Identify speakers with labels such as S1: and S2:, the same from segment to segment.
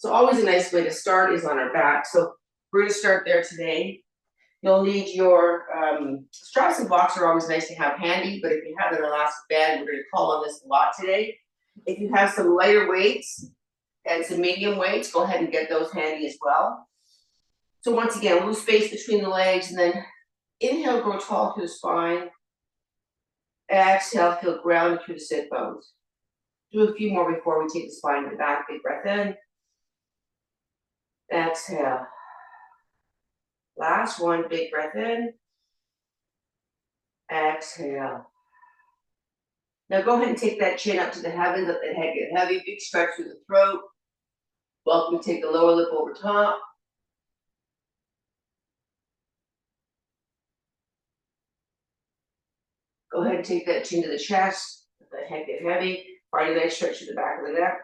S1: So always a nice way to start is on our back. So we're gonna start there today. You'll need your straps and blocks are always nice to have handy, but if you have an elastic band, we're gonna call on this a lot today. If you have some lighter weights and some medium weights, go ahead and get those handy as well. So once again, a little space between the legs, and then inhale, grow tall through the spine. Exhale, feel grounded through the sit bones. Do a few more before we take the spine to the back. Big breath in. Exhale. Last one, big breath in. Exhale. Now go ahead and take that chin up to the heavens, let the head get heavy, big stretch through the throat. Welcome to take the lower lip over top. Go ahead and take that chin to the chest, let the head get heavy. Find a nice stretch to the back of the neck.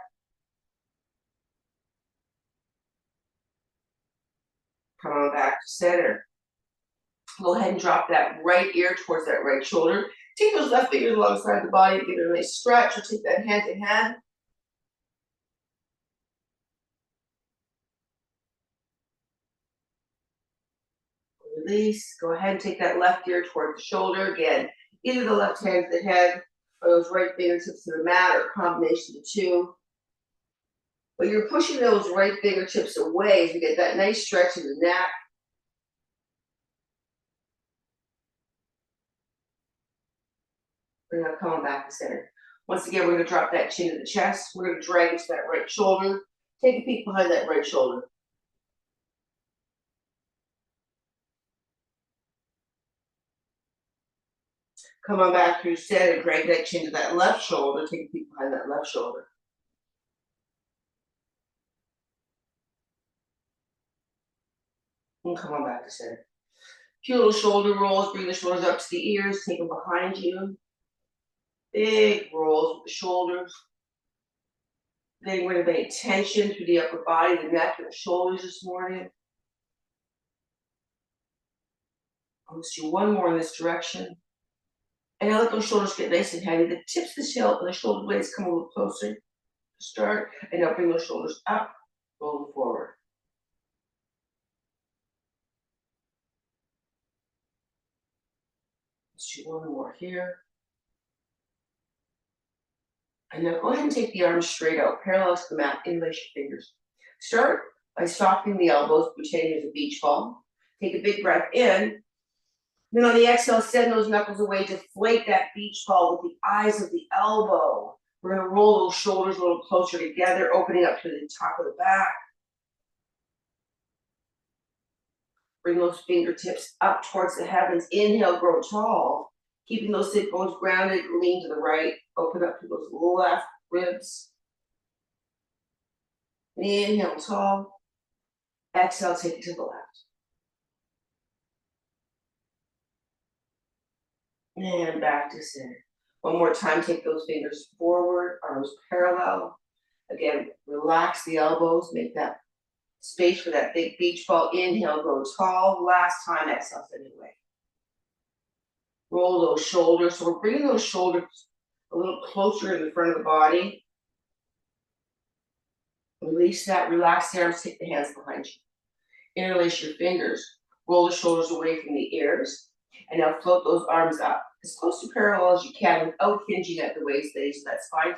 S1: Come on back to center. Go ahead and drop that right ear towards that right shoulder. Take those left fingers alongside the body, give it a nice stretch, or take that hand to hand. Release. Go ahead and take that left ear toward the shoulder. Again, either the left hand to the head, or those right fingertips to the mat, or a combination of the two. But you're pushing those right fingertips away as you get that nice stretch in the neck. We're gonna come on back to center. Once again, we're gonna drop that chin to the chest. We're gonna drag into that right shoulder. Take a peek behind that right shoulder. Come on back through center, drag that chin to that left shoulder. Take a peek behind that left shoulder. And come on back to center. Few little shoulder rolls, bring the shoulders up to the ears, take them behind you. Big rolls with the shoulders. Getting rid of any tension through the upper body, the neck, and the shoulders this morning. Let's do one more in this direction. And now let those shoulders get nice and heavy. The tips of the shoulder blades come a little closer to start. And now bring those shoulders up, rolling forward. Let's do one more here. And now go ahead and take the arms straight out, parallel to the mat, interlace your fingers. Start by softening the elbows, pretending there's a beach ball. Take a big breath in. Then on the exhale, send those knuckles away, deflate that beach ball with the eyes of the elbow. We're gonna roll those shoulders a little closer together, opening up to the top of the back. Bring those fingertips up towards the heavens. Inhale, grow tall. Keeping those sit bones grounded, lean to the right. Open up to those left ribs. Inhale, tall. Exhale, take it to the left. And back to center. One more time, take those fingers forward, arms parallel. Again, relax the elbows, make that space for that big beach ball. Inhale, grow tall. Last time, exhale, send it away. Roll those shoulders. So we're bringing those shoulders a little closer in the front of the body. Release that, relax the arms, take the hands behind you. Interlace your fingers. Roll the shoulders away from the ears. And now float those arms up as close to parallel as you can without hinging at the waist, so that spine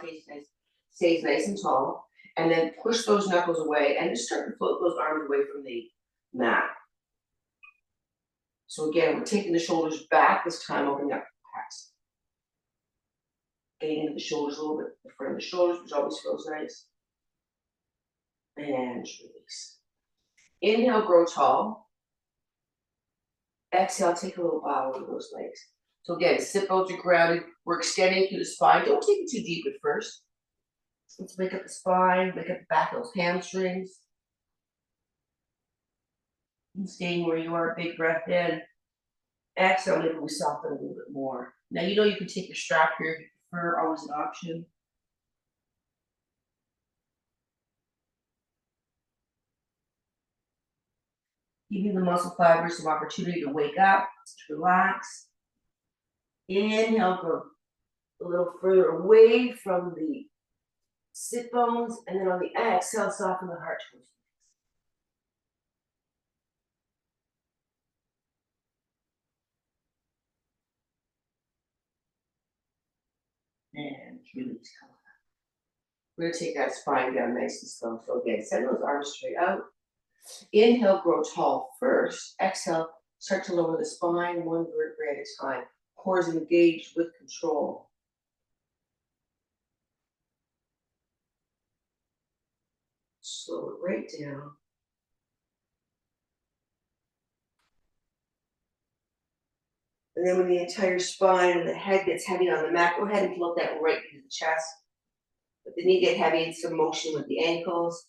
S1: stays nice and tall. And then push those knuckles away and just start to float those arms away from the mat. So again, we're taking the shoulders back this time, opening up the pecs. Getting into the shoulders a little bit, the front of the shoulders, which always feels nice. And release. Inhale, grow tall. Exhale, take a little bow over those legs. So again, sit bones are grounded. We're extending through the spine. Don't take it too deep at first. Let's wake up the spine, wake up the back of those hamstrings. And staying where you are, big breath in. Exhale, maybe we soften a little bit more. Now you know you can take your strap here if you prefer, always an option. Giving the muscle fibers some opportunity to wake up, to relax. Inhale, go a little further away from the sit bones, and then on the exhale, soften the heart towards the next. And release. We're gonna take that spine down nice and slow. So again, send those arms straight out. Inhale, grow tall first. Exhale, start to lower the spine one vertebrae at a time. Core is engaged with control. Slow it right down. And then when the entire spine and the head gets heavy on the mat, go ahead and float that right into the chest. If the knee get heavy, it's some motion with the ankles.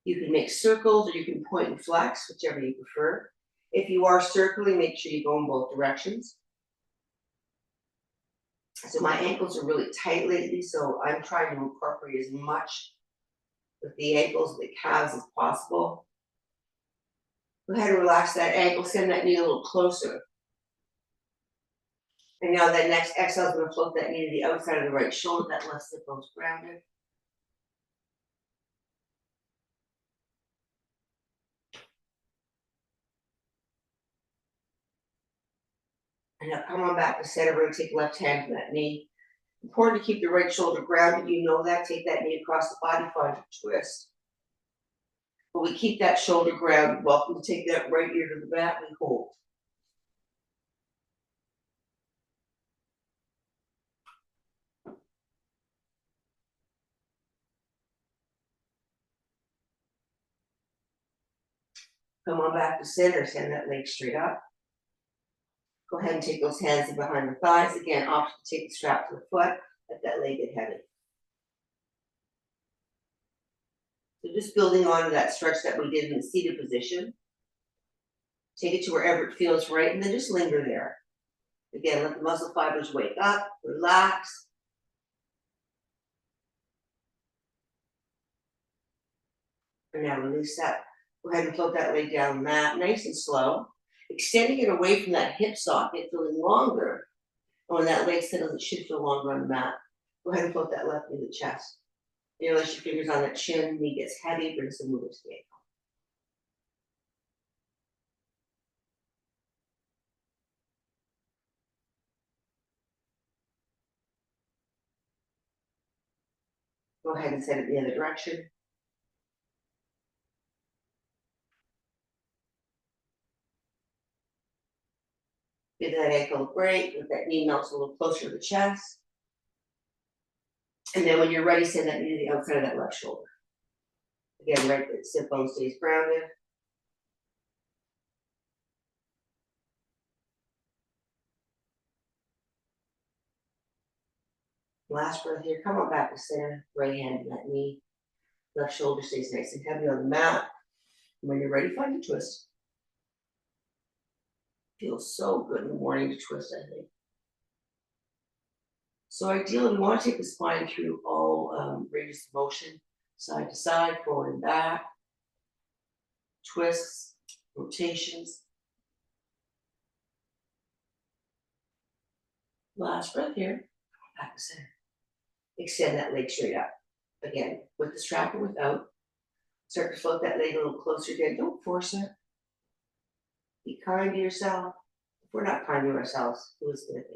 S1: You can make circles or you can point and flex, whichever you prefer. If you are circling, make sure you go in both directions. So my ankles are really tight lately, so I'm trying to incorporate as much with the ankles and the calves as possible. Go ahead and relax that ankle, send that knee a little closer. And now that next exhale is going to float that knee to the outside of the right shoulder, that left hip bone's grounded. And now come on back to center. We're going to take left hand to that knee. Important to keep the right shoulder grounded. You know that. Take that knee across the body, find a twist. But we keep that shoulder grounded. Welcome to take that right ear to the mat. We hold. Come on back to center. Send that leg straight up. Go ahead and take those hands in behind the thighs. Again, option to take the strap to the foot. Let that leg get heavy. So just building on to that stretch that we did in the seated position. Take it to wherever it feels right, and then just linger there. Again, let the muscle fibers wake up, relax. And now release that. Go ahead and float that leg down the mat, nice and slow. Extending it away from that hip socket, feeling longer. And when that leg settles, it should feel longer on the mat. Go ahead and float that left into the chest. You release your fingers on that chin, knee gets heavy, bring some movement to the ankle. Go ahead and send it the other direction. Give that ankle a break, let that knee melt a little closer to the chest. And then when you're ready, send that knee to the outside of that left shoulder. Again, right, the sit bone stays grounded. Last breath here, come on back to center, right hand in that knee. Left shoulder stays nice and heavy on the mat. And when you're ready, find a twist. Feels so good in the morning to twist, I think. So ideally, we want to take the spine through all ranges of motion, side to side, forward and back, twists, rotations. Last breath here, back to center. Extend that leg straight up. Again, with the strap or without. Start to float that leg a little closer again. Don't force it. Be kind to yourself. If we're not kind to ourselves, who is going to be?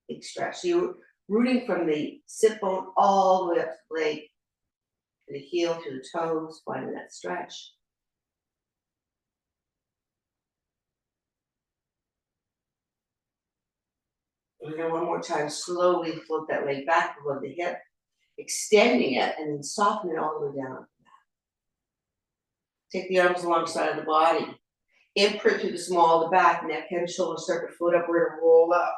S1: Big stretch. So you're rooting from the sit bone all the way up to the leg, to the heel, to the toes, finding that stretch. And then one more time, slowly float that leg back above the hip, extending it, and then soften it all the way down. Take the arms alongside of the body. Imprint through the small of the back, neck, head, shoulder, start to float upward and roll up.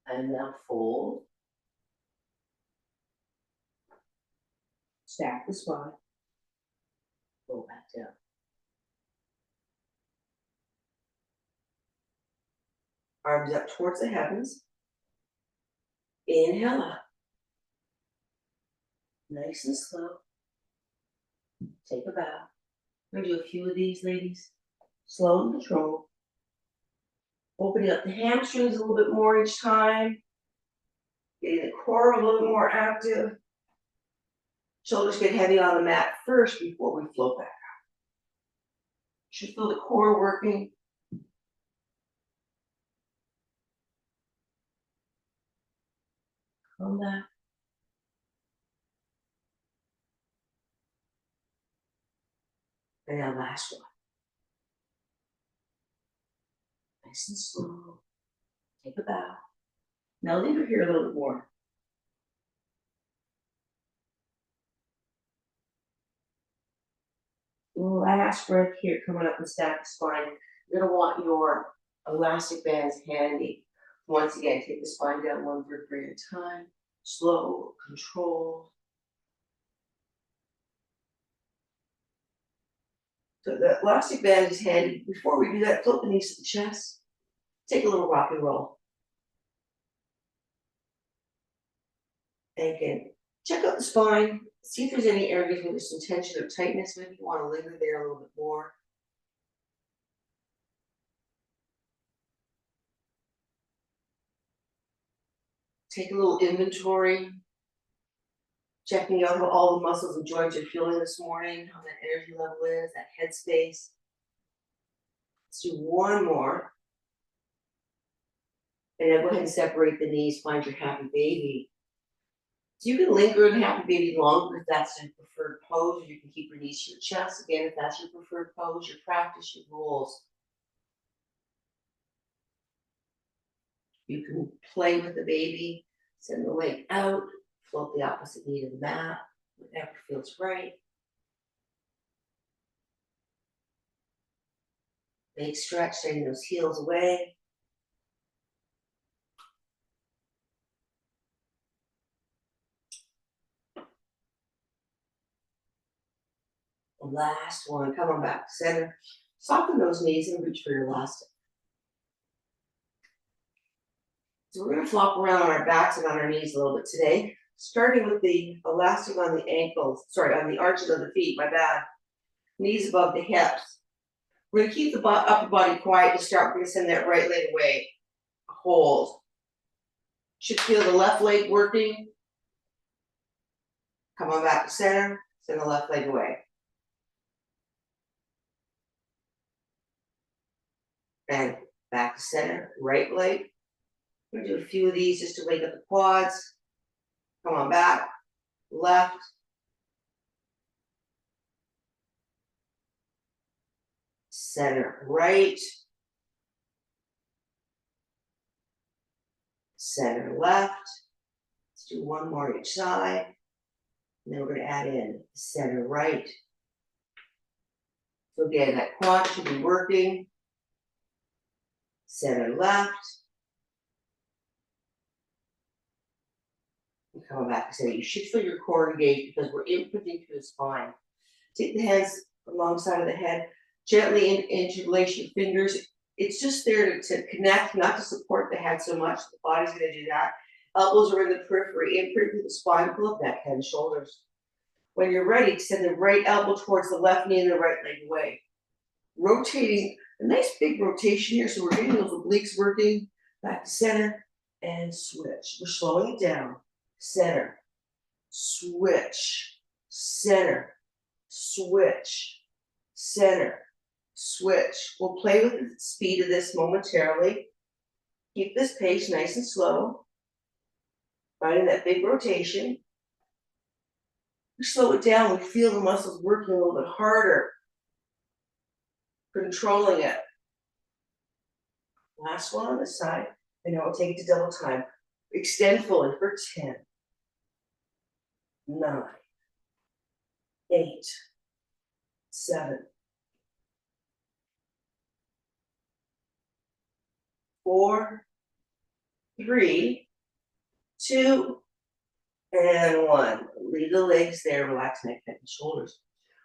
S1: And now fold. Stack the spine. Roll back down. Arms up towards the heavens. Inhale up. Nice and slow. Take a bow. We're going to do a few of these, ladies. Slow and control. Opening up the hamstrings a little bit more each time. Getting the core a little more active. Shoulders get heavy on the mat first before we float back up. Should feel the core working. Come back. And now last one. Nice and slow. Take a bow. Now linger here a little bit more. Last breath here, coming up and stack the spine. You're gonna want your elastic bands handy. Once again, take the spine down one vertebrae at a time. Slow, controlled. So the elastic band is handy. Before we do that, float the knees to the chest. Take a little rock and roll. And again, check out the spine. See if there's any areas where there's some tension or tightness. Maybe you want to linger there a little bit more. Take a little inventory. Checking out how all the muscles and joints are feeling this morning, how that energy level is, that headspace. Let's do one more. And then go ahead and separate the knees, find your happy baby. So you can linger in happy baby longer if that's your preferred pose, or you can keep your knees to your chest. Again, if that's your preferred pose, your practice, your rules. You can play with the baby, send the leg out, float the opposite knee to the mat, whatever feels right. Big stretch, sending those heels away. Last one, come on back to center. Soften those knees and reach for your elastic. So we're gonna flop around on our backs and on our knees a little bit today, starting with the elastic on the ankles, on the arches of the feet, my bad. Knees above the hips. We're gonna keep the upper body quiet to start. We're gonna send that right leg away. Hold. Should feel the left leg working. Come on back to center, send the left leg away. And back to center, right leg. We're gonna do a few of these just to wake up the quads. Come on back, left. Center, right. Center, left. Let's do one more each side. And then we're gonna add in center, right. So again, that quad should be working. Center, left. And come back to center. You should feel your core engaged because we're imprinting through the spine. Take the hands alongside of the head. Gently interlace your fingers. It's just there to connect, not to support the head so much. The body's gonna do that. Elbows are in the periphery, imprint through the spine, pull up neck, head, and shoulders. When you're ready, send the right elbow towards the left knee and the right leg away. Rotating, a nice big rotation here, so we're getting those obliques working. Back to center, and switch. We're slowing it down. Center, switch, center, switch, center, switch. We'll play with the speed of this momentarily. Keep this pace nice and slow. Finding that big rotation. We slow it down, we feel the muscles working a little bit harder. Controlling it. Last one on this side, and now we'll take it to double time. Extend fully for 10, 9, 8, 7, 4, 3, 2, and 1. Leave the legs there, relax neck, neck, and shoulders.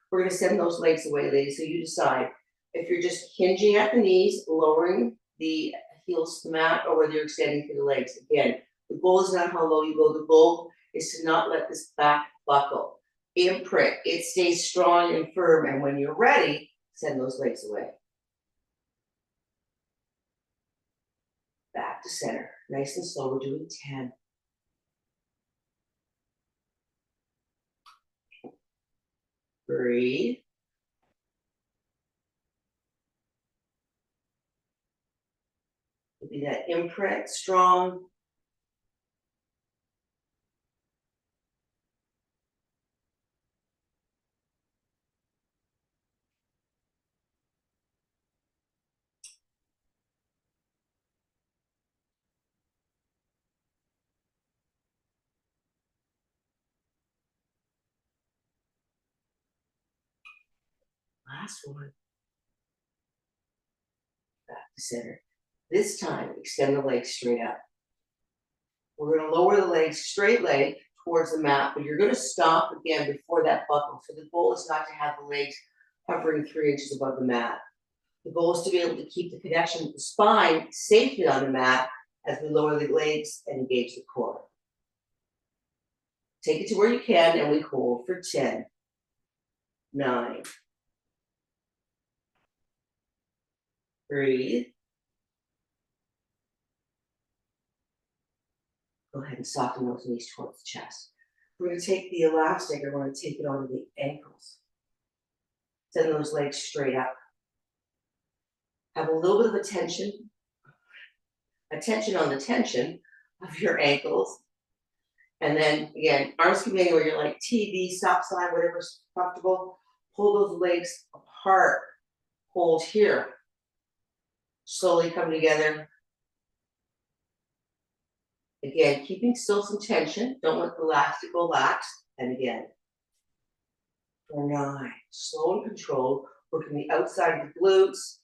S1: We're gonna send those legs away, ladies, so you decide if you're just hinging at the knees, lowering the heels to the mat, or whether you're extending through the legs. Again, the goal is not how low you go, the goal is to not let this back buckle. Imprint, it stays strong and firm, and when you're ready, send those legs away. Back to center, nice and slow, we're doing 10, Breathe. Be that imprint strong. Last one. Back to center. This time, extend the legs straight up. We're gonna lower the legs, straight leg towards the mat, but you're gonna stop again before that buckle. So the goal is not to have the legs hovering 3 inches above the mat. The goal is to be able to keep the connection with the spine safely on the mat as we lower the legs and engage the core. Take it to where you can and we hold for 10, 9. Breathe. Go ahead and soften those knees towards the chest. We're going to take the elastic and we're going to take it onto the ankles. Send those legs straight up. Have a little bit of attention on the tension of your ankles. And then again, arms can be anywhere. You're like TV, stop sign, whatever's comfortable. Pull those legs apart. Hold here. Slowly come together. Again, keeping still some tension. Don't let the elastic go lax. And again, for 9. Slow and controlled. Working the outside of the glutes.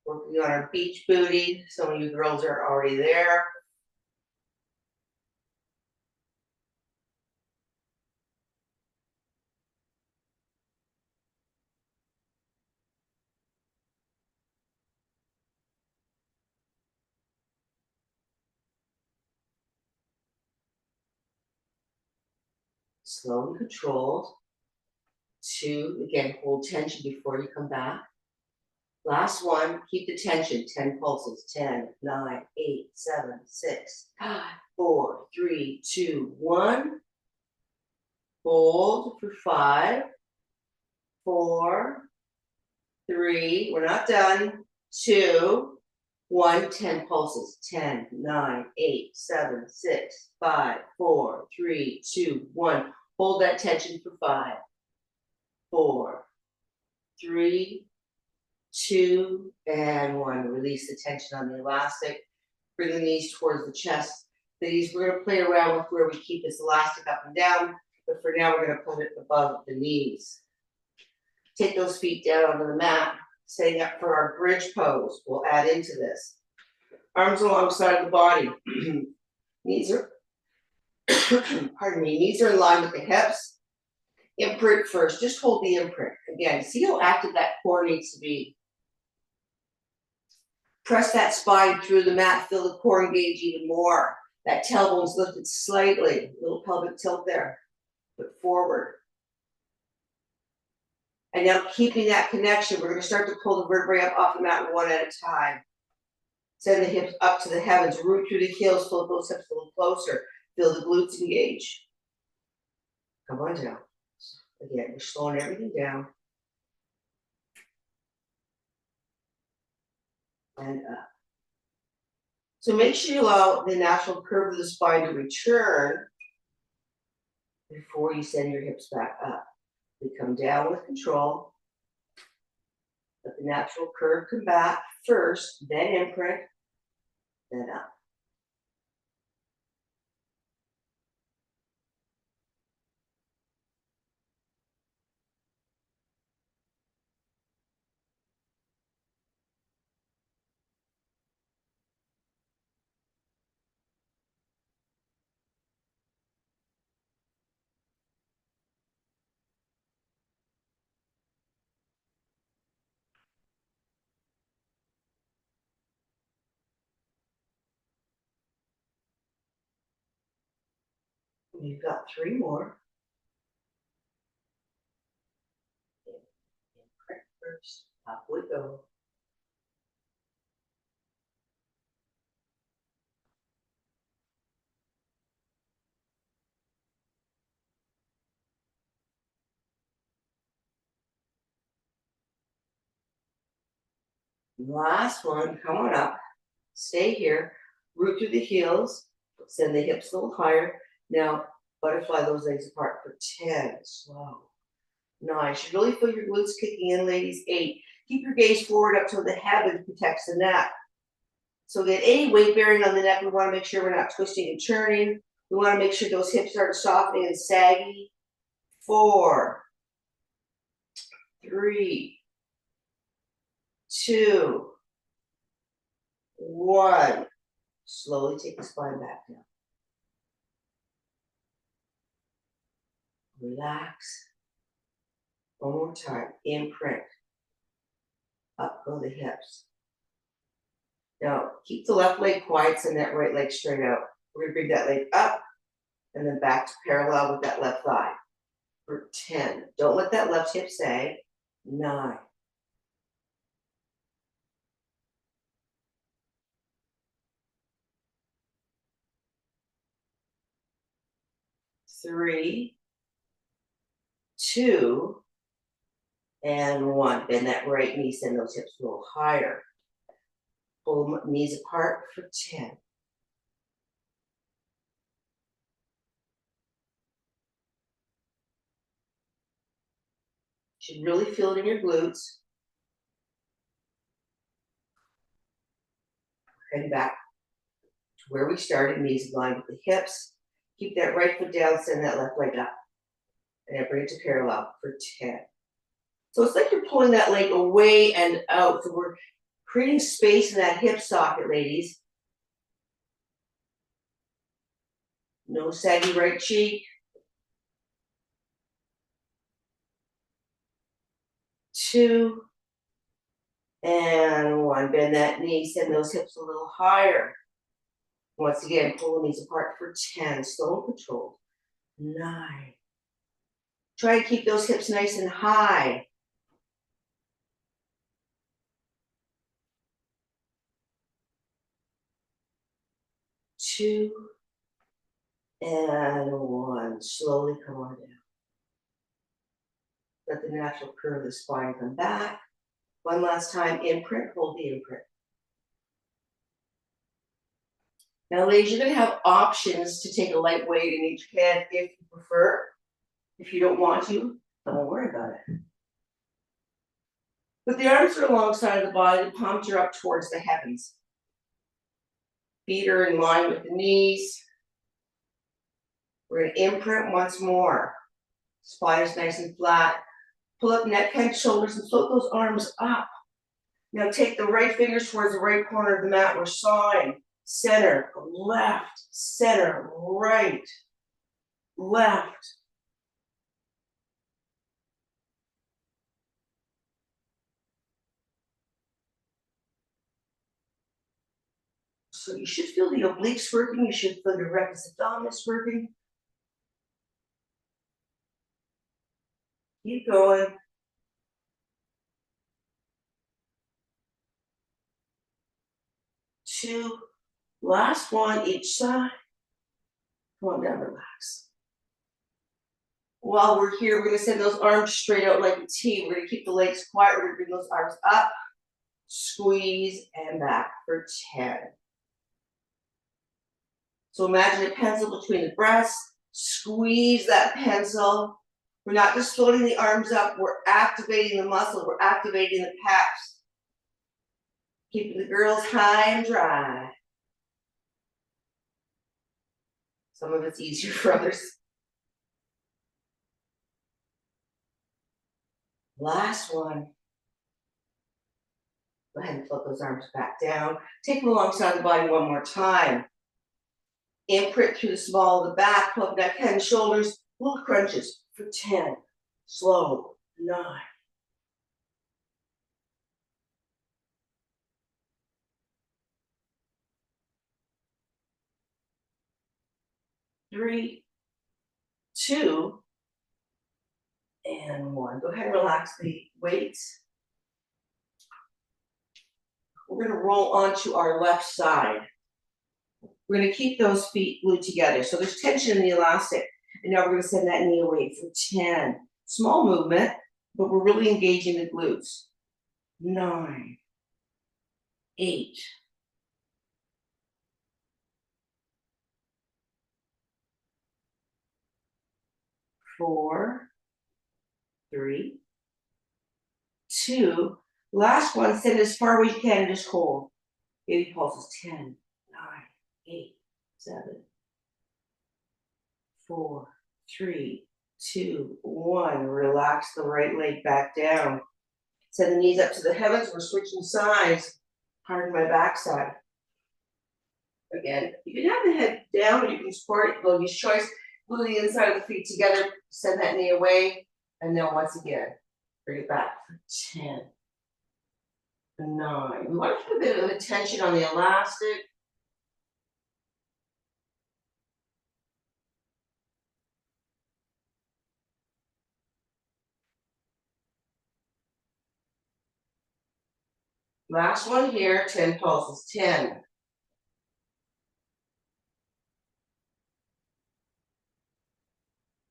S1: Working on our beach booty. Some of you girls are already there. Slow and controlled. 2, again, hold tension before you come back. Last one, keep the tension, 10 pulses, 10, 9, 8, 7, 6, 5, 4, 3, 2, 1. Hold for 5, 4, 3, we're not done, 2, 1, 10 pulses, 10, 9, 8, 7, 6, 5, 4, 3, 2, 1. Hold that tension for 5, 4, 3, 2, and 1. Release the tension on the elastic. Bring the knees towards the chest. We're going to play around with where we keep this elastic up and down, but for now we're going to put it above the knees. Take those feet down onto the mat, setting up for our bridge pose. We'll add into this. Arms alongside the body. Knees are, pardon me, knees are in line with the hips. Imprint first, just hold the imprint. Again, see how active that core needs to be. Press that spine through the mat, feel the core engage even more. That tailbone's lifted slightly, little pelvic tilt there, but forward. And now keeping that connection, we're gonna start to pull the vertebrae up off the mat one at a time. Send the hips up to the heavens, root through the heels, float those hips a little closer. Feel the glutes engage. Come on down. Again, we're slowing everything down. And up. So make sure you allow the natural curve of the spine to return before you send your hips back up. We come down with control. Let the natural curve come back first, then imprint, then up. We've got 3 more. Imprint first, up we go. Last one, come on up, stay here, root through the heels, send the hips a little higher. Now, butterfly those legs apart for 10, slow. 9, you should really feel your glutes kicking in, ladies. 8, keep your gaze forward up till the heaven protects the neck. So that any weight bearing on the neck, we want to make sure we're not twisting and turning. We want to make sure those hips aren't softening and saggy. 4, 3, 2, 1. Slowly take the spine back down. Relax. One more time. Imprint. Up go the hips. Now, keep the left leg quiet, send that right leg straight out. We're going to bring that leg up and then back to parallel with that left thigh for 10. Don't let that left hip sag. 9. 3, 2, and 1. Bend that right knee, send those hips a little higher. Pull the knees apart for 10. You should really feel it in your glutes. Head back to where we started, knees aligned with the hips. Keep that right foot down, send that left leg up. And then bring it to parallel for 10. So it's like you're pulling that leg away and out. So we're creating space in that hip socket, ladies. No saggy right cheek. 2, and 1. Bend that knee, send those hips a little higher. Once again, pull the knees apart for 10. Slow and controlled. 9. Try to keep those hips nice and high. 2, and 1. Slowly come on down. Let the natural curve of the spine come back. One last time, imprint, hold the imprint. Now, ladies, you're going to have options to take a light weight in each hand if you prefer. If you don't want to, don't worry about it. But the arms are alongside of the body, the palms are up towards the heavens. Feet are in line with the knees. We're going to imprint once more. Spine is nice and flat. Pull up neck, head, shoulders, and float those arms up. Now take the right fingers towards the right corner of the mat. We're sawing. Center, left, center, right, left. So you should feel the obliques working. You should feel your rectus abdominis working. Keep going. 2, last one each side. Come on down, relax. While we're here, we're going to send those arms straight out like a T. We're going to keep the legs quiet. We're going to bring those arms up, squeeze, and back for 10. So imagine a pencil between the breasts. Squeeze that pencil. We're not just floating the arms up. We're activating the muscle. We're activating the pecs. Keeping the girls high and dry. Some of it's easier for others. Last one. Go ahead and float those arms back down. Take them alongside the body one more time. Imprint through the small of the back, pull up neck, head, and shoulders. Little crunches for 10. Slow. 9. 3, 2, and 1. Go ahead and relax the weights. We're going to roll onto our left side. We're going to keep those feet glued together. So there's tension in the elastic. And now we're going to send that knee away for 10. Small movement, but we're really engaging the glutes. 9. 8, 4, 3, 2. Last one, send as far as you can, just hold. Baby pulses 10, 9, 8, 7, 4, 3, 2, 1. Relax the right leg back down. Send the knees up to the heavens. We're switching sides. Pardon my backside. Again, you can have the head down, or you can support it. You'll use choice. Glue the inside of the feet together. Send that knee away. And then once again, bring it back for 10, 9. We want to keep a bit of attention on the elastic. Last one here, 10 pulses. 10,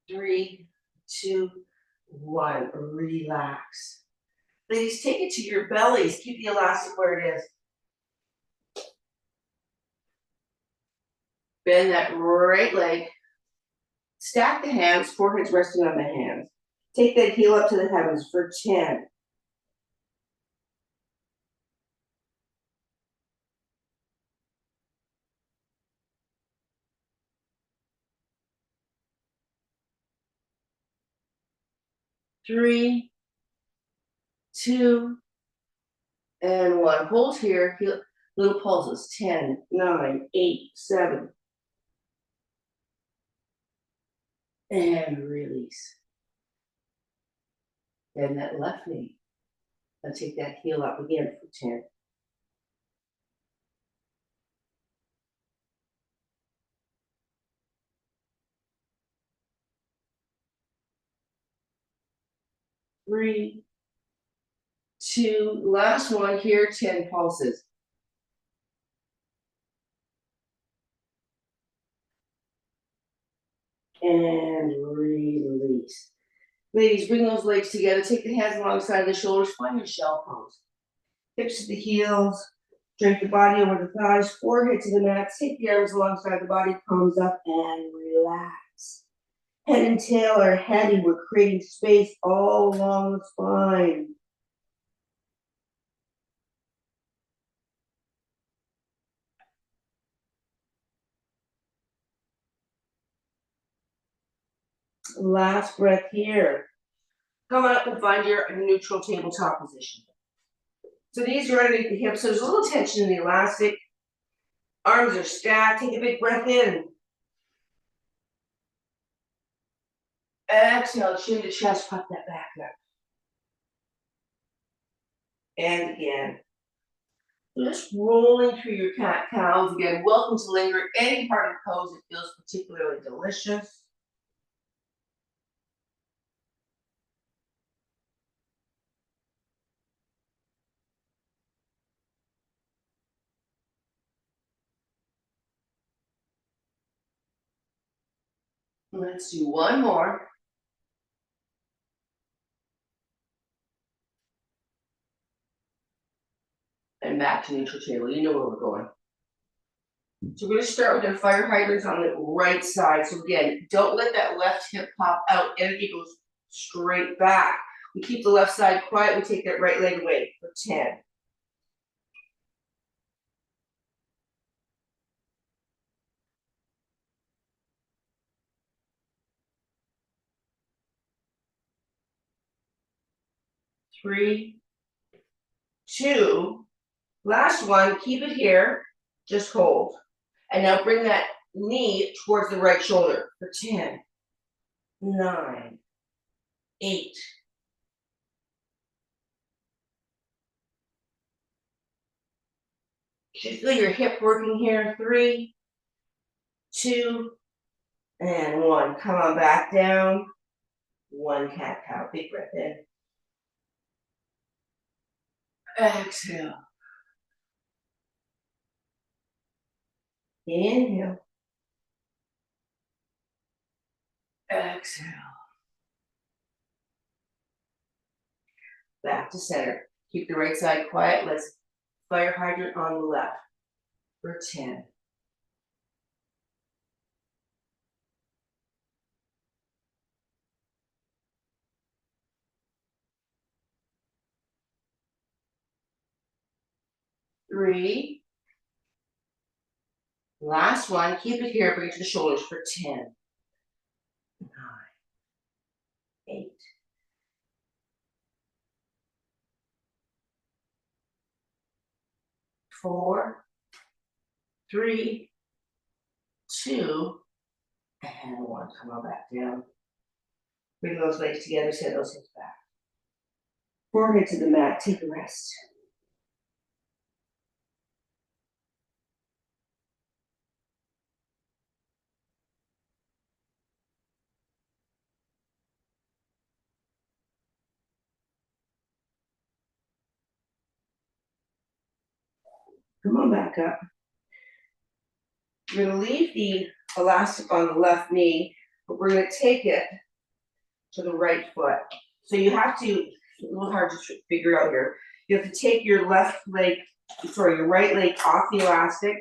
S1: 3, 2, 1. Relax. Ladies, take it to your bellies. Keep the elastic where it is. Bend that right leg. Stack the hands, foreheads resting on the hands. Take that heel up to the heavens for 10. 3, 2, and 1. Hold here. Heel, little pulses. 10, 9, 8, 7. And release. Bend that left knee. And take that heel up again for 10. 3, 2, last one here, 10 pulses. And release. Ladies, bring those legs together. Take the hands alongside the shoulders. Find your shell pose. Hips to the heels. Drape the body over the thighs. Forehead to the mat. Take the arms alongside the body. Palms up and relax. Head and tail are heady. We're creating space all along the spine. Last breath here. Come up and find your neutral tabletop position. So these are underneath the hips. So there's a little tension in the elastic. Arms are stacked. Take a big breath in. Exhale, chin to chest, puff that back up. And again. Just rolling through your cat cows again. Welcome to linger at any part of the pose that feels particularly delicious. Let's do one more. And back to neutral table. You know where we're going. So we're going to start with our fire hydrants on the right side. So again, don't let that left hip pop out. Energy goes straight back. We keep the left side quiet. We take that right leg away for 10. 3, 2, last one, keep it here, just hold. And now bring that knee towards the right shoulder for 10, 9, 8. You should feel your hip working here. 3, 2, and 1. Come on back down. 1 cat-cow. Big breath in. Exhale. Inhale. Exhale. Back to center. Keep the right side quiet. Let's fire hydrant on the left for 10. Three. Last one, keep it here, bring it to the shoulders for 10. 9, 8. 4, 3, 2, and 1. Come on back down. Bring those legs together, send those hips back. Forehead to the mat, take a rest. Come on back up. We're gonna leave the elastic on the left knee, but we're gonna take it to the right foot. So you have to, a little hard to figure out here. You have to take your your right leg off the elastic,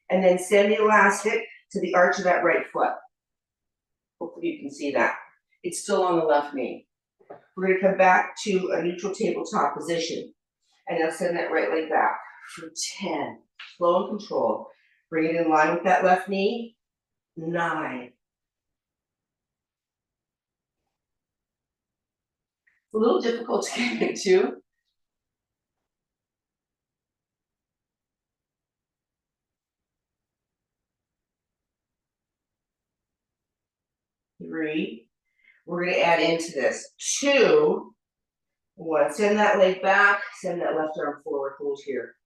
S1: and then send the elastic to the arch of that right foot. Hopefully you can see that. It's still on the left knee. We're gonna come back to a neutral tabletop position, and now send that right leg back for 10. Slow and controlled. Bring it in line with that left knee. 9. It's a little difficult to get into. 3. We're gonna add into this. 2. 1. Send that leg back, send that left arm forward, hold here.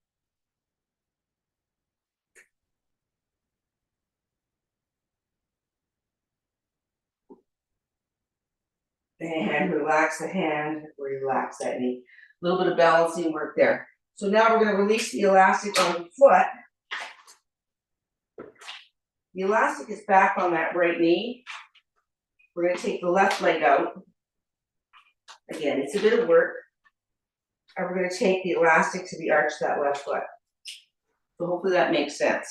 S1: And relax the hand, relax that knee. A little bit of balancing work there. So now we're gonna release the elastic on the foot. The elastic is back on that right knee. We're gonna take the left leg out. Again, it's a bit of work. And we're gonna take the elastic to the arch of that left foot. So hopefully that makes sense.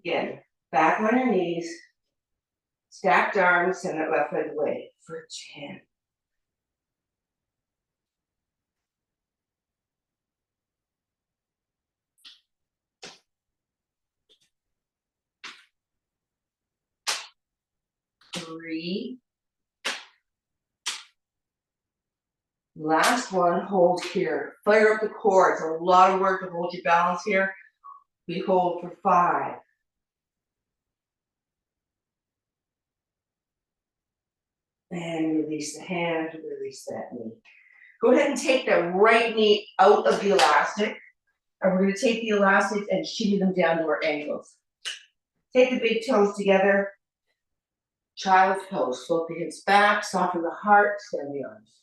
S1: Again, back on your knees, stacked arms, send that left leg away for 10. 3. Last one, hold here. Fire up the core. It's a lot of work to hold your balance here. We hold for 5. And release the hand, release that knee. Go ahead and take that right knee out of the elastic. And we're gonna take the elastics and shimmy them down to our ankles. Take the big toes together. Child's pose. Float the hips back, soften the heart, extend the arms.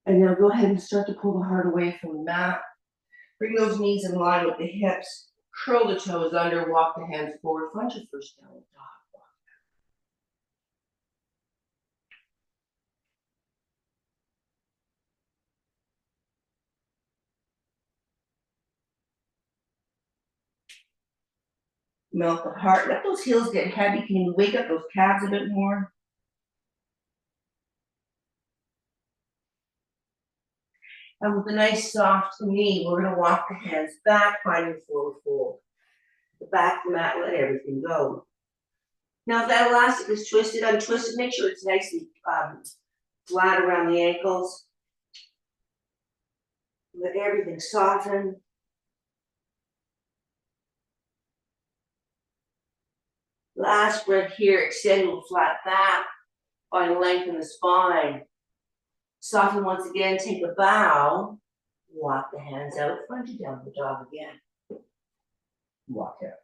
S1: And now go ahead and start to pull the heart away from the mat. Bring those knees in line with the hips. Curl the toes under, walk the hands forward. Find your first downward dog. Melt the heart. Let those heels get heavy. Can you wake up those calves a bit more? And with a nice soft knee, we're gonna walk the hands back, finding forward fold. The back of the mat, let everything go. Now if that elastic is twisted, untwisted, make sure it's nicely flat around the ankles. Let everything soften. Last breath here, extend to a flat back. Find length in the spine. Soften once again, take a bow. Walk the hands out, find your downward dog again. Walk out.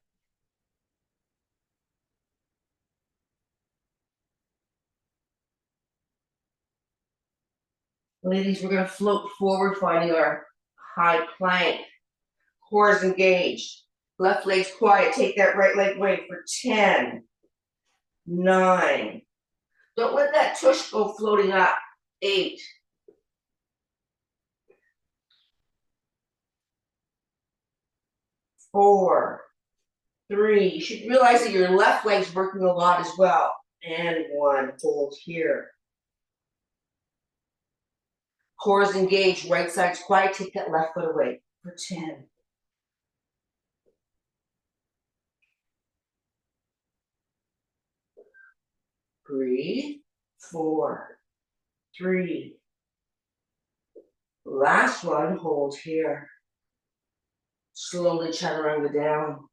S1: Ladies, we're gonna float forward, finding our high plank. Core is engaged. Left leg's quiet. Take that right leg away for 10, 9. Don't let that tush go floating up. 8. 4, 3. You should realize that your left leg's working a lot as well. And 1. Hold here. Core is engaged. Right side's quiet. Take that left foot away for 10. Breathe. 4, 3. Last one. Hold here. Slowly chaturanga down.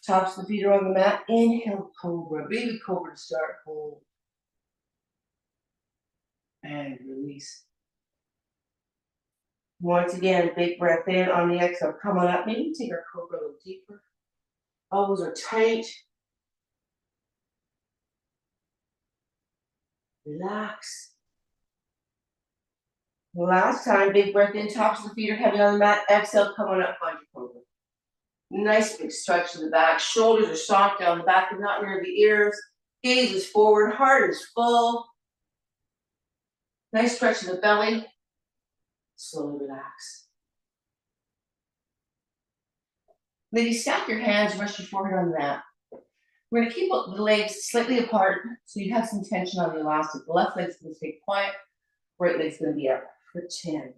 S1: Tops of the feet are on the mat. Inhale, cobra. Baby cobra to start. Hold. And release. Once again, big breath in on the exhale. Come on up. Maybe take our cobra a little deeper. Elbows are tight. Relax. Last time, big breath in. Tops of the feet are heavy on the mat. Exhale, come on up, find your cobra. Nice big stretch to the back. Shoulders are soft down the back, but not near the ears. Gaze is forward. Heart is full. Nice stretch to the belly. Slowly relax. Ladies, stack your hands, rest your forehead on the mat. We're going to keep the legs slightly apart so you have some tension on the elastic. The left leg's going to stay quiet. Right leg's going to be up for 10.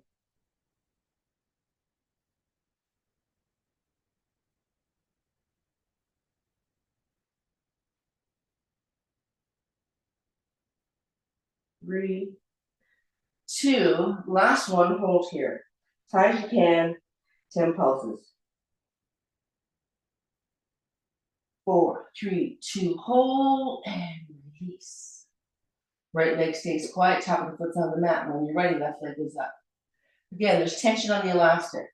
S1: Three, 2, last one, hold here. Tight as you can, 10 pulses. 4, 3, 2, hold and release. Right leg stays quiet, top of the foot's on the mat. When you're ready, left leg goes up. Again, there's tension on the elastic.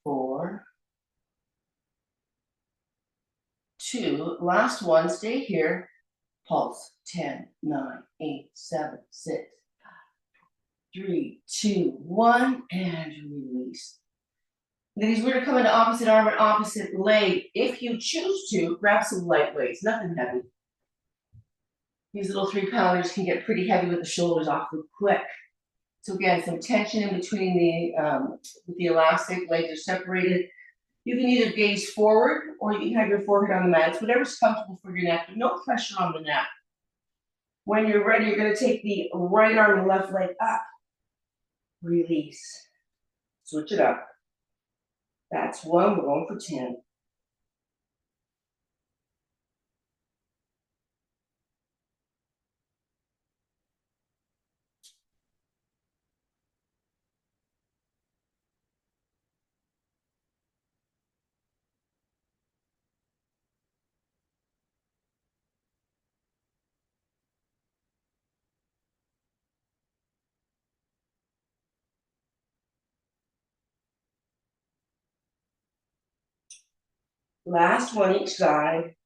S1: 4, 2, last one, stay here. Pulse, 10, 9, 8, 7, 6, 5, 3, 2, 1, and release. Ladies, we're going to come into opposite arm and opposite leg. If you choose to, grab some light weights, nothing heavy. These little 3-pounders can get pretty heavy with the shoulders awfully quick. So again, some tension in between with the elastic, legs are separated. You can either gaze forward or you can have your forehead on the mat. It's whatever's comfortable for your neck, but no pressure on the neck. When you're ready, you're going to take the right arm and left leg up. Release. Switch it up. That's 1, we're going for 10. Last one each side.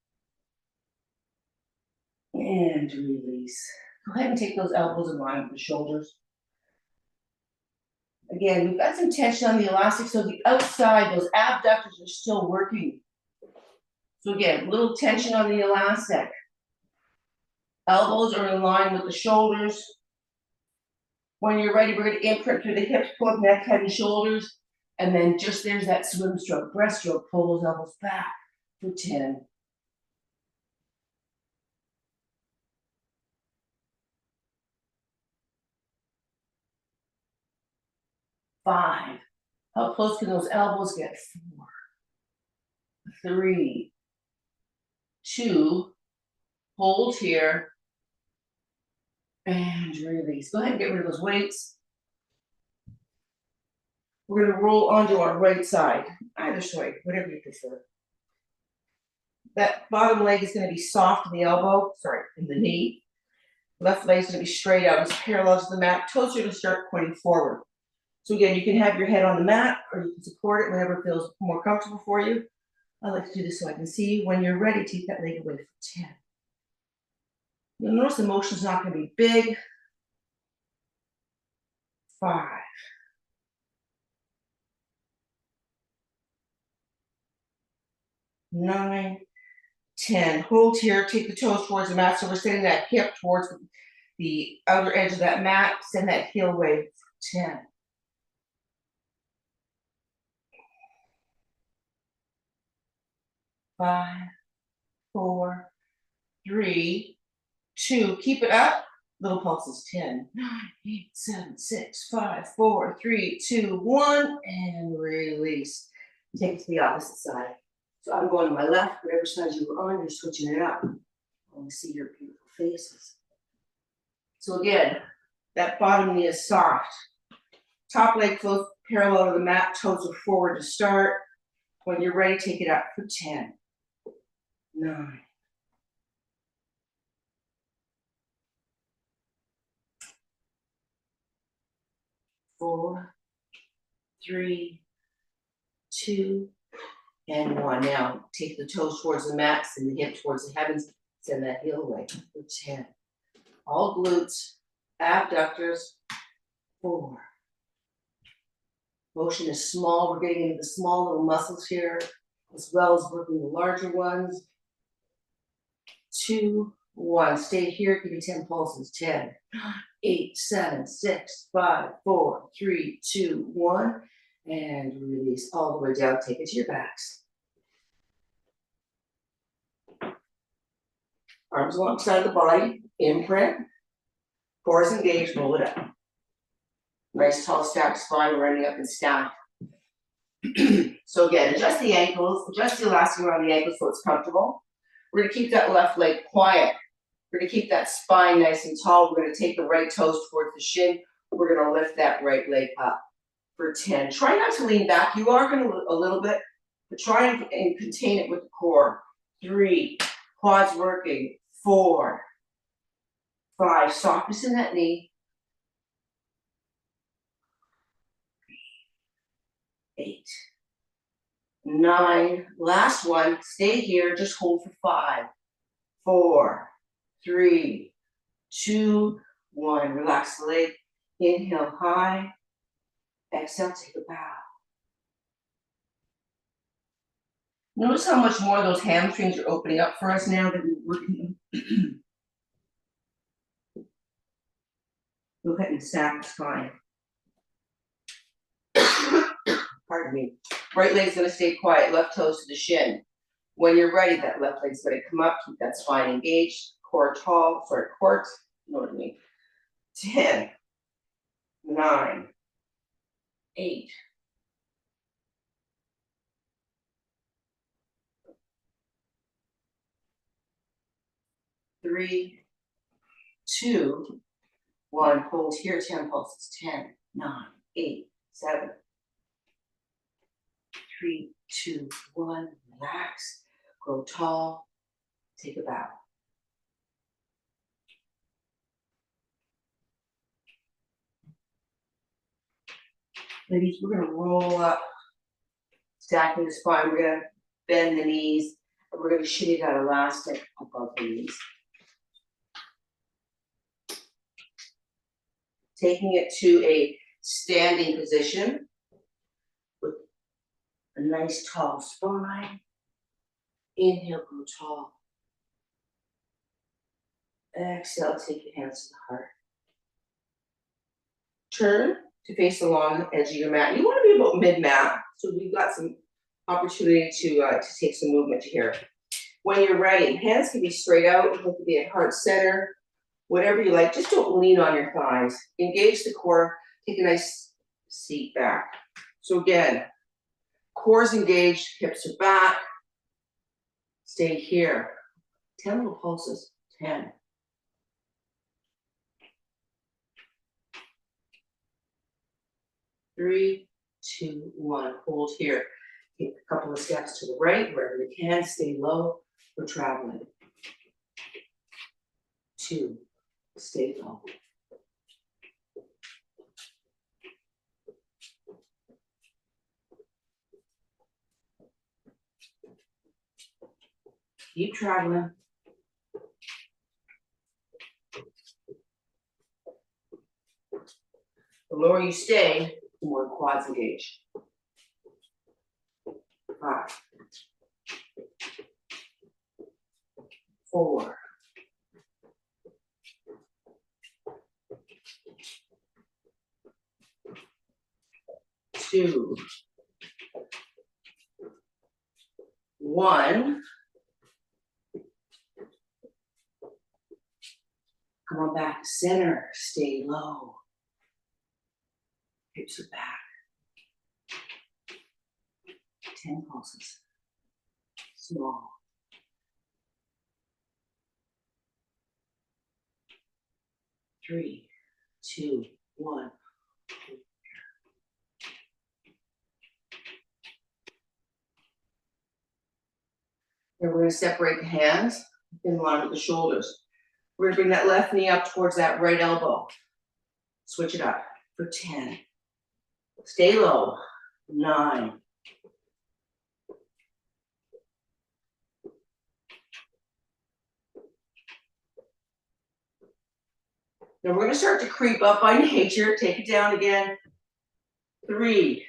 S1: And release. Go ahead and take those elbows in line with the shoulders. Again, we've got some tension on the elastic, so the outside, those abductors are still working. So again, a little tension on the elastic. Elbows are in line with the shoulders. When you're ready, we're going to imprint through the hips, pull up neck, head, and shoulders. And then just there's that swim stroke, breaststroke, pull those elbows back for 10. 5. How close can those elbows get? 4, 3, 2, hold here, and release. Go ahead and get rid of those weights. We're going to roll onto our right side, either side, whatever you prefer. That bottom leg is going to be soft in the elbow, in the knee. Left leg is going to be straight out, it's parallel to the mat. Toes are going to start pointing forward. So again, you can have your head on the mat or you can support it, whatever feels more comfortable for you. I like to do this so I can see you. When you're ready, take that leg away for 10. You'll notice the motion's not going to be big. 5. 9, 10. Hold here, take the toes towards the mat. So we're sending that hip towards the outer edge of that mat. Send that heel away for 10. 5, 4, 3, 2. Keep it up. Little pulses. 10, 9, 8, 7, 6, 5, 4, 3, 2, 1, and release. Take it to the opposite side. So I'm going to my left, whatever side you were on, you're switching it up. I want to see your beautiful faces. So again, that bottom knee is soft. Top leg flows parallel to the mat, toes are forward to start. When you're ready, take it up for 10, 9, 4, 3, 2, and 1. Now, take the toes towards the mat, send the hip towards the heavens, send that heel away for 10. All glutes, abductors, 4. Motion is small. We're getting into the small little muscles here, as well as working the larger ones. 2, 1. Stay here. Give me 10 pulses. 10, 8, 7, 6, 5, 4, 3, 2, 1. And release all the way down. Take it to your backs. Arms alongside the body. Imprint. Cores engaged. Roll it up. Nice tall stacked spine. We're ending up in stack. So again, adjust the ankles. Adjust the elastic around the ankles so it's comfortable. We're going to keep that left leg quiet. We're going to keep that spine nice and tall. We're going to take the right toes towards the shin. We're going to lift that right leg up for 10. Try not to lean back. You are going to a little bit, but try and contain it with the core. 3, quads working. 4, 5, softness in that knee. 8, 9, last one. Stay here. Just hold for 5, 4, 3, 2, 1. Relax the leg. Inhale high. Exhale, take a bow. Notice how much more those hamstrings are opening up for us now that we're working. Look at the stack spine. Pardon me. Right leg's going to stay quiet. Left toes to the shin. When you're ready, that left leg's going to come up. Keep that spine engaged. Core tall. Sorry, core. You know what I mean. 10, 9, 8, 3, 2, 1. Hold here. 10 pulses. 10, 9, 8, 7, 3, 2, 1. Relax. Grow tall. Take a bow. Ladies, we're going to roll up, stacking the spine. We're going to bend the knees, and we're going to shimmy that elastic above the knees. Taking it to a standing position with a nice tall spine. Inhale, grow tall. Exhale, take your hands to the heart. Turn to face the long edge of your mat. You want to be about mid-mat, so we've got some opportunity to take some movement here. When you're ready, hands can be straight out, it can be at heart center, whatever you like. Just don't lean on your thighs. Engage the core. Take a nice seat back. So again, core's engaged, hips are back. Stay here. 10 little pulses. 10. 3, 2, 1. Hold here. Take a couple of steps to the right, wherever you can. Stay low. We're traveling. 2. Stay low. Keep traveling. The lower you stay, the more quads engage. 5, 4, 2, 1. Come on back to center, stay low. Hips are back. 10 pulses. Small. 3, 2, 1. And we're going to separate the hands in line with the shoulders. We're going to bring that left knee up towards that right elbow. Switch it up for 10. Stay low. 9. Now we're going to start to creep up by nature. Take it down again. 3,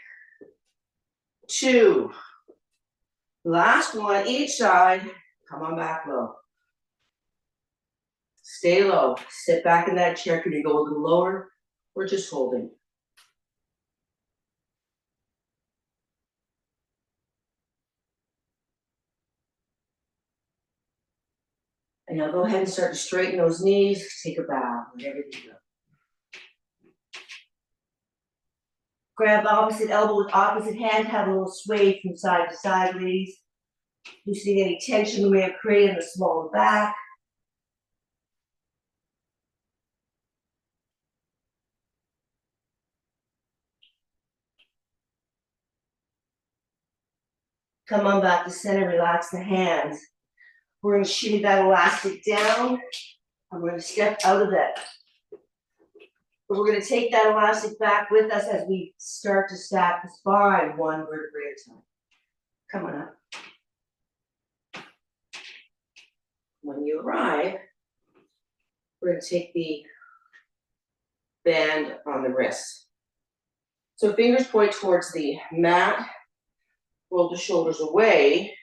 S1: 2. Last one, each side. Come on back low. Stay low. Sit back in that chair. Can you go a little lower? We're just holding. And now go ahead and start to straighten those knees. Take a bow. Let everything go. Grab opposite elbow with opposite hand. Have a little sway from side to side, ladies. Loosening any tension we may have created in the small of the back. Come on back to center. Relax the hands. We're going to shimmy that elastic down. I'm going to step out of that. But we're going to take that elastic back with us as we start to stack the spine, one vertebrae at a time. Come on up. When you arrive, we're going to take the band on the wrist. So fingers point towards the mat. Roll the shoulders away.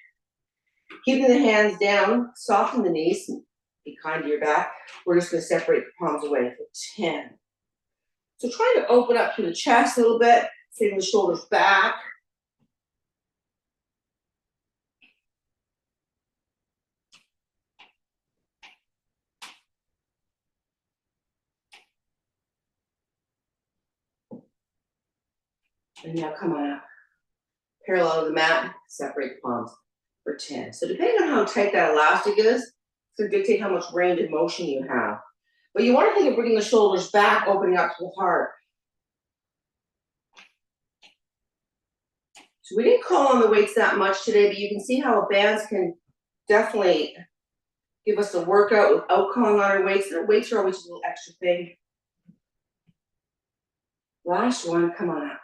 S1: Keeping the hands down, soften the knees, be kind to your back. We're just going to separate the palms away for 10. So try to open up through the chest a little bit, sitting the shoulders back. And now come on up. Parallel to the mat, separate the palms for 10. So depending on how tight that elastic is, it's going to dictate how much range of motion you have. But you want to think of bringing the shoulders back, opening up to the heart. So we didn't call on the weights that much today, but you can see how bands can definitely give us a workout without calling on our weights. The weights are always a little extra thing. Last one, come on up.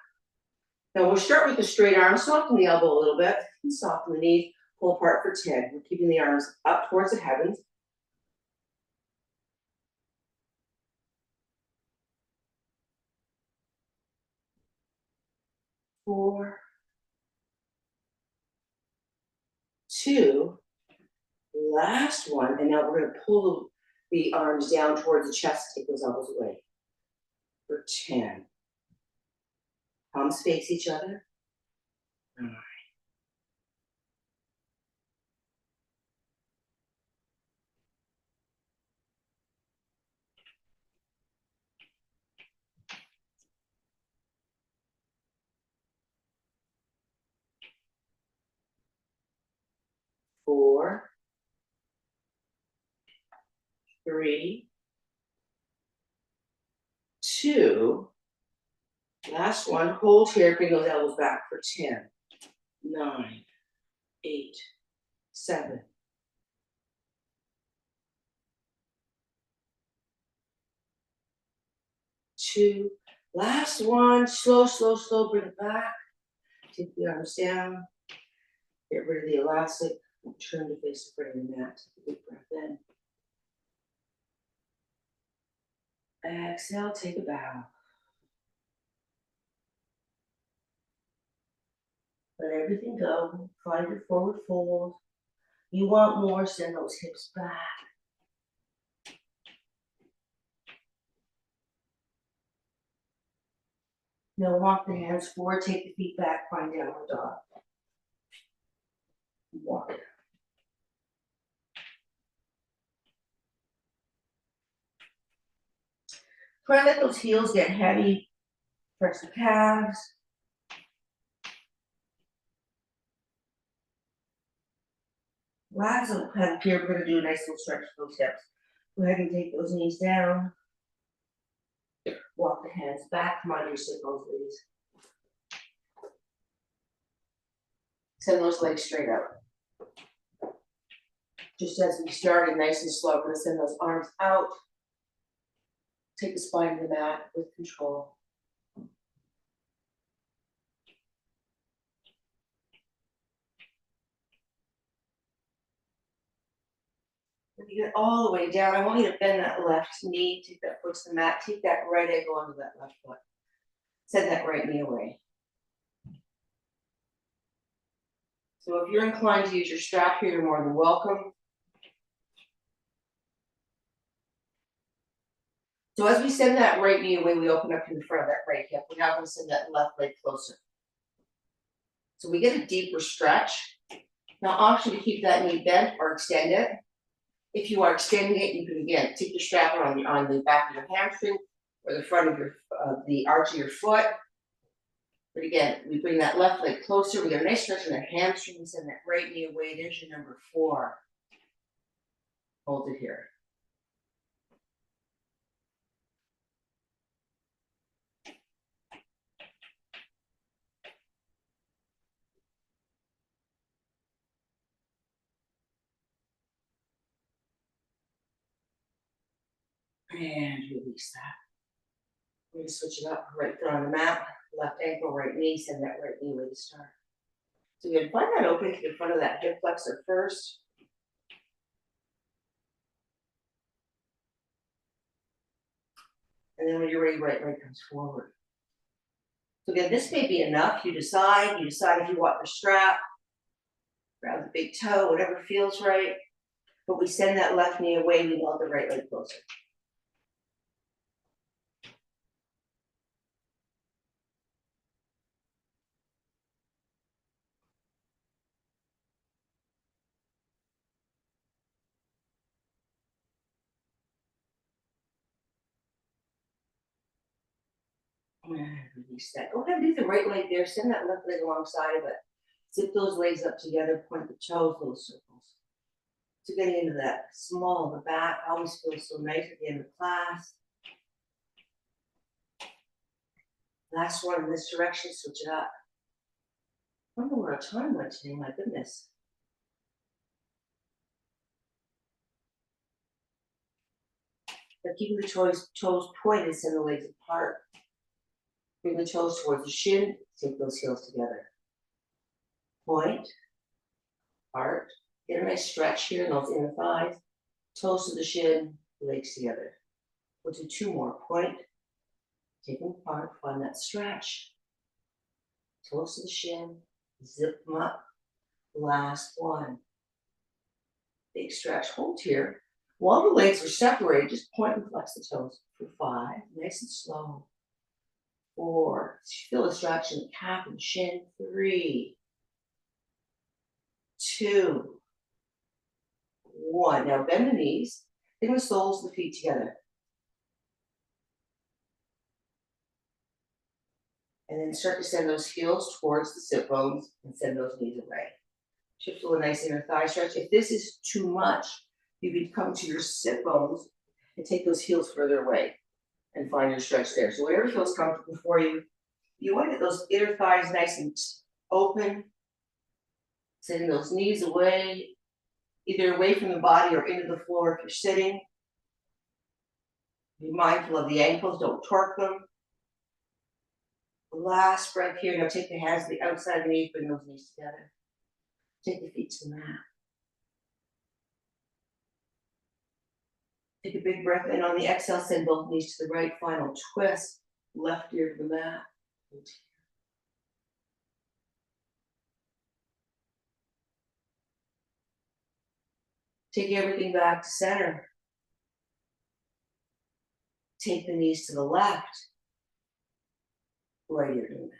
S1: Now we'll start with the straight arm, soften the elbow a little bit, and soften the knees, pull apart for 10. We're keeping the arms up towards the heavens. 4, 2, last one, and now we're going to pull the arms down towards the chest, take those elbows away for 10. Palms face each other. 9. 4, 3, 2, last one, hold here, bring those elbows back for 10, 9, 8, 7, 2, last one, slow, slow, slow, bring it back, take the arms down, get rid of the elastic, Turn to face the front of the mat. Take a deep breath in. Exhale, take a bow. Let everything go. Find your forward fold. You want more, send those hips back. Now walk the hands forward, take the feet back, find downward dog. Walk. Try to let those heels get heavy. Press the calves. Last little pedal here, we're gonna do a nice little stretch for those hips. Go ahead and take those knees down. Walk the hands back, come on, your sit bones, ladies. Send those legs straight out. Just as we started, nice and slow, we're gonna send those arms out. Take the spine to the mat with control. When you get all the way down, I want you to bend that left knee, take that foot to the mat, take that right ankle onto that left foot. Send that right knee away. So if you're inclined to use your strap here, you're more than welcome. So as we send that right knee away, we open up in the front of that right hip. We're now going to send that left leg closer. So we get a deeper stretch. Now, option to keep that knee bent or extend it. If you are extending it, you can again take your strap on the back of your hamstring or the front of your the arch of your foot. But again, we bring that left leg closer. We get a nice stretch in that hamstring. We send that right knee away. There's your number 4. Hold it here. And release that. We're going to switch it up. Right foot on the mat, left ankle, right knee. Send that right knee away to start. So you're going to find that open to the front of that hip flexor first. And then when you're ready, right leg comes forward. So again, this may be enough. You decide if you want the strap, grab the big toe, whatever feels right. But we send that left knee away, we want the right leg closer. And release that. Go ahead and do the right leg there. Send that left leg alongside of it. Zip those legs up together, point the toes, those circles. So getting into that small, the back always feels so nice at the end of class. Last one in this direction, switch it up. I don't know where our time went today, my goodness. But keeping the toes pointed, send the legs apart. Bring the toes towards the shin, take those heels together. Point, apart. Get a nice stretch here in those inner thighs. Toes to the shin, legs together. We'll do 2 more. Point, take them apart, find that stretch. Toes to the shin, zip them up. Last one. Big stretch, hold here. While the legs are separated, just point and flex the toes for 5, nice and slow. 4, feel the stretch in the calf and shin. 3, 2, 1. Now bend the knees, bring the soles of the feet together. And then start to send those heels towards the sit bones and send those knees away. Should feel a nice inner thigh stretch. If this is too much, you can come to your sit bones and take those heels further away and find your stretch there. So whatever feels comfortable for you, you want to get those inner thighs nice and open, sending those knees away, either away from the body or into the floor if you're sitting. Be mindful of the ankles, don't torque them. Last breath here. Now take the hands to the outside of the knees, bring those knees together. Take the feet to the mat. Take a big breath in on the exhale, send both knees to the right, final twist, left ear to the mat. Take everything back to center. Take the knees to the left, right ear to the mat.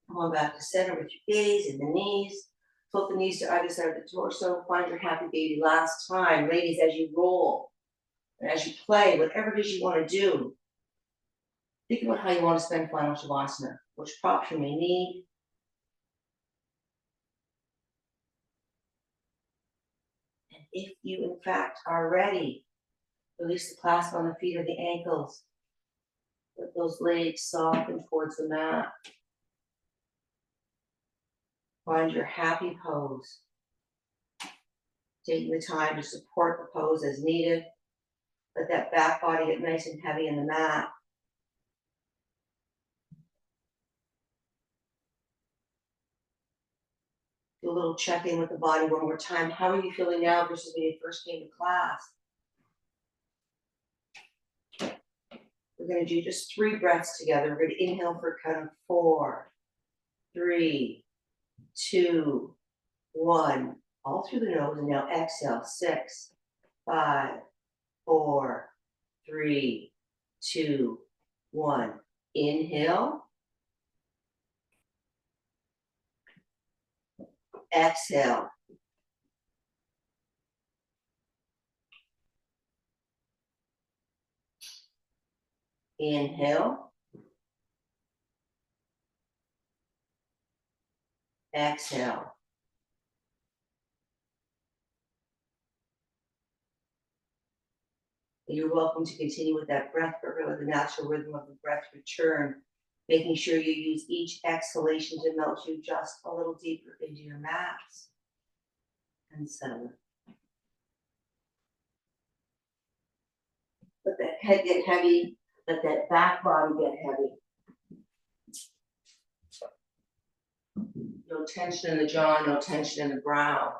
S1: Come on back to center with your gaze and the knees. Flip the knees to either side of the torso. Find your happy baby last time. Ladies, as you roll and as you play, whatever it is you want to do, think about how you want to spend final Shavasana, which props you may need. And if you, in fact, are ready, release the clasp on the feet or the ankles. Let those legs soften towards the mat. Find your happy pose. Taking the time to support the pose as needed. Let that back body get nice and heavy in the mat. Do a little check-in with the body one more time. How are you feeling now versus when you first came to class? We're going to do just 3 breaths together. We're going to inhale for a count of 4, 3, 2, 1. All through the nose, and now exhale. 6, 5, 4, 3, 2, 1. Inhale. Exhale. Inhale. Exhale. You're welcome to continue with that breath, but really the natural rhythm of the breath return, making sure you use each exhalation to melt you just a little deeper into your mats and settle. Let that head get heavy, let that back body get heavy. No tension in the jaw, no tension in the brow.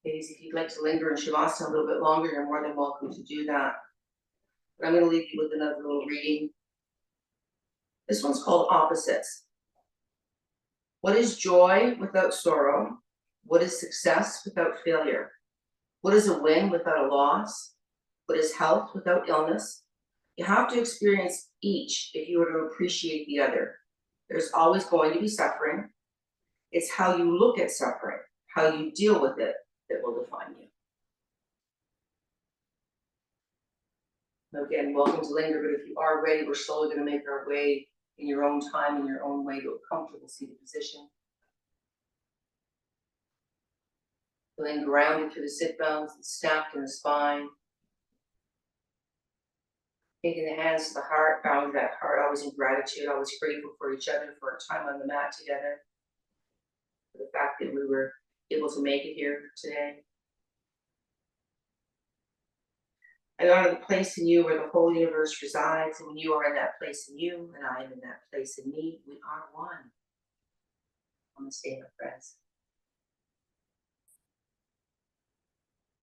S1: Ladies, if you'd like to linger in Shavasana a little bit longer, you're more than welcome to do that. But I'm going to leave you with another little reading. This one's called Opposites. What is joy without sorrow? What is success without failure? What is a win without a loss? What is health without illness? You have to experience each if you were to appreciate the other. There's always going to be suffering. It's how you look at suffering, how you deal with it, that will define you. Again, welcome to linger, but if you are ready, we're slowly going to make our way in your own time, in your own way, to a comfortable seated position. Feeling grounded through the sit bones and stacked in the spine. Taking the hands to the heart, bowing that heart, always in gratitude, always grateful for each other, for our time on the mat together. For the fact that we were able to make it here today. I honor the place in you where the whole universe resides, and when you are in that place in you, and I am in that place in me, we are one. on the statement, friends.